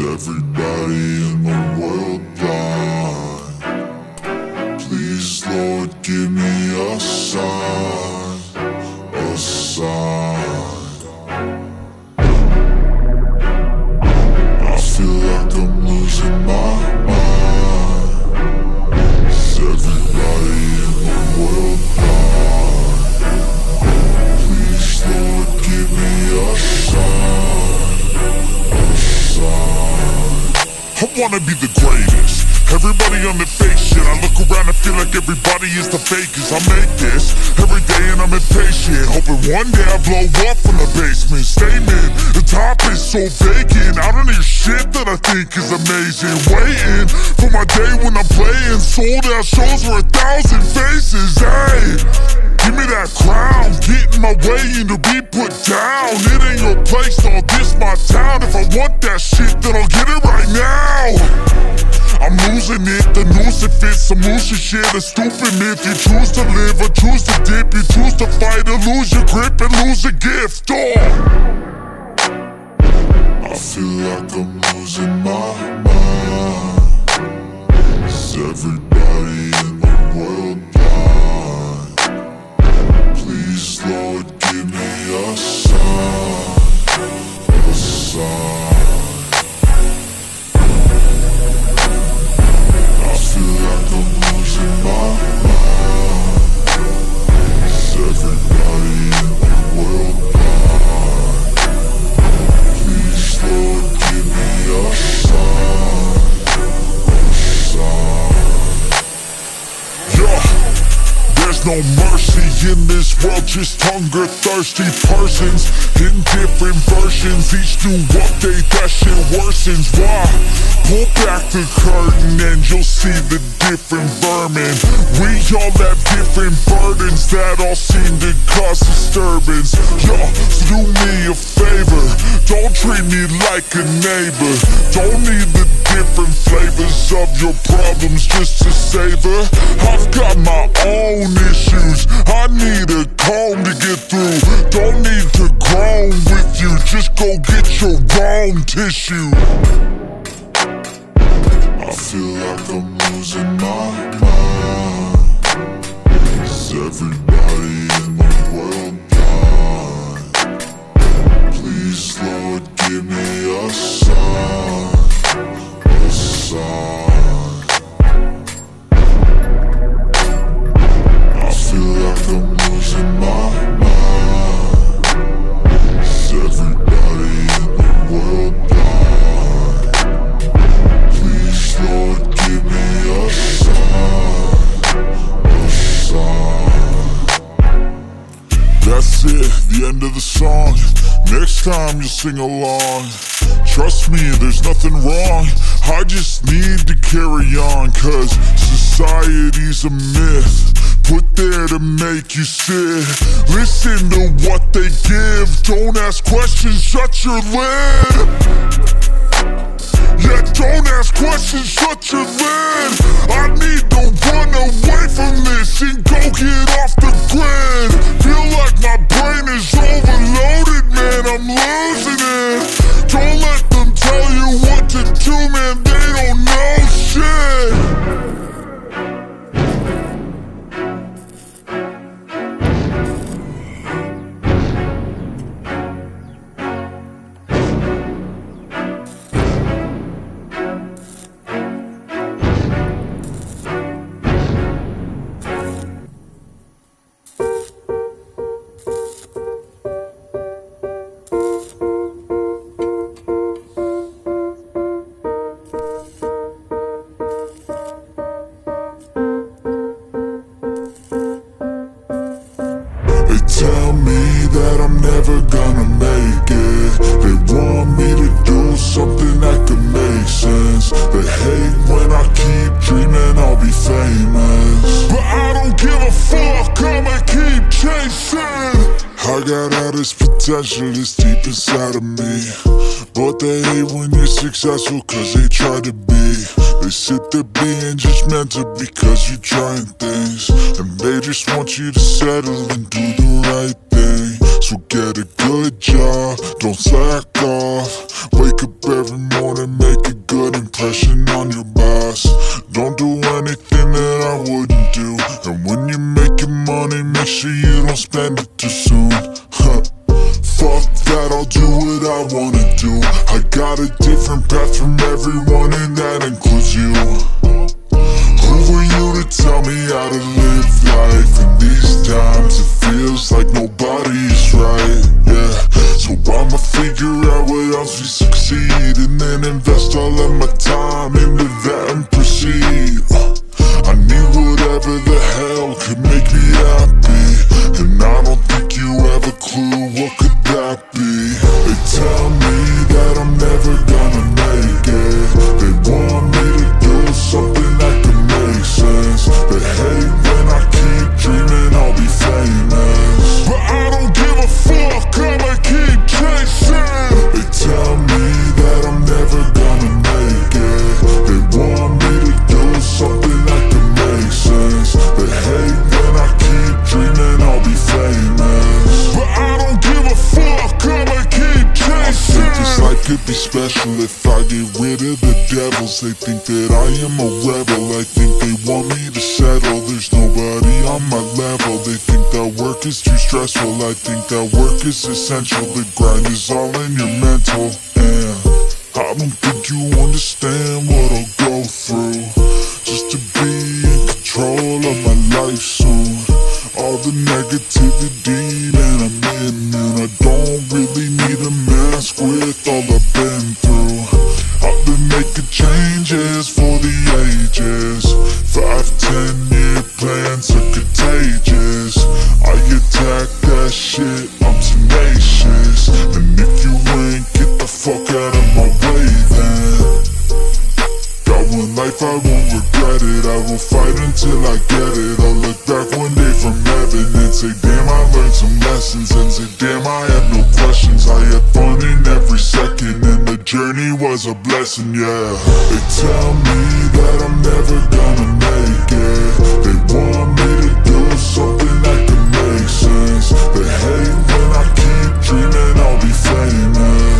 everybody in the world blind? Please, Lord, give me a sign, a sign. I feel like I'm losing my mind. Is everybody in the world blind? Please, Lord, give me a sign, a sign. I wanna be the greatest. Everybody on the fake shit. I look around and feel like everybody is the fakest. I make this every day and I'm impatient, hoping one day I blow up from the basement. Statement, the top is so vacant. I don't hear shit that I think is amazing. Waiting for my day when I'm playing sold out shows for 1,000 faces. Hey, give me that crown, get in my way and to be put down. It ain't your place, no, this my town. If I want that shit, then I'll get it right now. I'm losing it, the noose it fits, some loose shit, a stupid myth. You choose to live or choose to dip, you choose to fight or lose your grip and lose a gift. Oh, I feel like I'm losing my mind. Is everybody in the world blind? Please, Lord, give me a sign, a sign. I feel like I'm losing my mind. Is everybody in the world blind? Please, Lord, give me a sign, a sign. Yeah, there's no mercy in this world, just hunger-thirsty persons in different versions. Each new update, that shit worsens. Why? Pull back the curtain and you'll see the different vermin. We all have different burdens that all seem to cause disturbance. Yo, so do me a favor, don't treat me like a neighbor. Don't need the different flavors of your problems just to savor. I've got my own issues, I need a comb to get through. Don't need to groan with you, just go get your own tissue. I feel like I'm losing my mind. Is everybody in the world blind? Please, Lord, give me a sign, a sign. I feel like I'm losing my mind. Is everybody in the world blind? Please, Lord, give me a sign, a sign. That's it, the end of the song. Next time you'll sing along. Trust me, there's nothing wrong, I just need to carry on. Cause society's a myth, put there to make you sit. Listen to what they give, don't ask questions, shut your lid. Yeah, don't ask questions, shut your lid. I need to run away from this and go get off the grid. Feel like my brain is overloaded, man, I'm losing it. Don't let them tell you what to do, man, they don't know shit. Tell me that I'm never gonna make it. They want me to do something that could make sense. They hate when I keep dreaming I'll be famous, but I don't give a fuck, I'ma keep chasing. I got all this potential that's deep inside of me, but they hate when you're successful cause they try to be. They sit there being judgmental because you're trying things, and they just want you to settle and do the right thing. So so get a good job, don't slack off. Wake up every morning, make a good impression on your boss. Don't do anything that I wouldn't do. And when you're making money, make sure you don't spend it too soon. Fuck that, I'll do what I wanna do. I got a different path from everyone, and that includes you. Who were you to tell me how to live life? In these times it feels like nobody is right, yeah. So I'ma figure out what else we succeed, and then invest all of my time into that and proceed. I need whatever the hell could make me happy, and I don't think you have a clue what could that be. They tell me that I'm never gonna make it. They want me to do something that could make sense. They hate when I keep dreaming I'll be famous, but I don't give a fuck, I'ma keep chasing. They tell me that I'm never gonna make it. They want me to do something that could make sense. They hate when I keep dreaming I'll be famous, but I don't give a fuck, I'ma keep chasing. I think this life could be special if I get rid of the devils. They think that I am a rebel, I think they want me to settle. There's nobody on my level. They think that work is too stressful, I think that work is essential. The grind is all in your mental, and I don't think you understand what I'll go through just to be in control of my life soon. All the negativity, man, I'm in, and I don't really need a mask with all I've been through. I've been making changes for the ages. 5-10 year plans are contagious. I attack that shit, I'm tenacious. And if you ain't, get the fuck out of my way then. Got one life, I won't regret it. I will fight until I get it. I'll look back one day from heaven and say damn, I learned some lessons, and say damn, I had no questions. I had fun in every second, and the journey was a blessing, yeah. They tell me that I'm never gonna make it. They want me to do something that could make sense. They hate when I keep dreaming I'll be famous,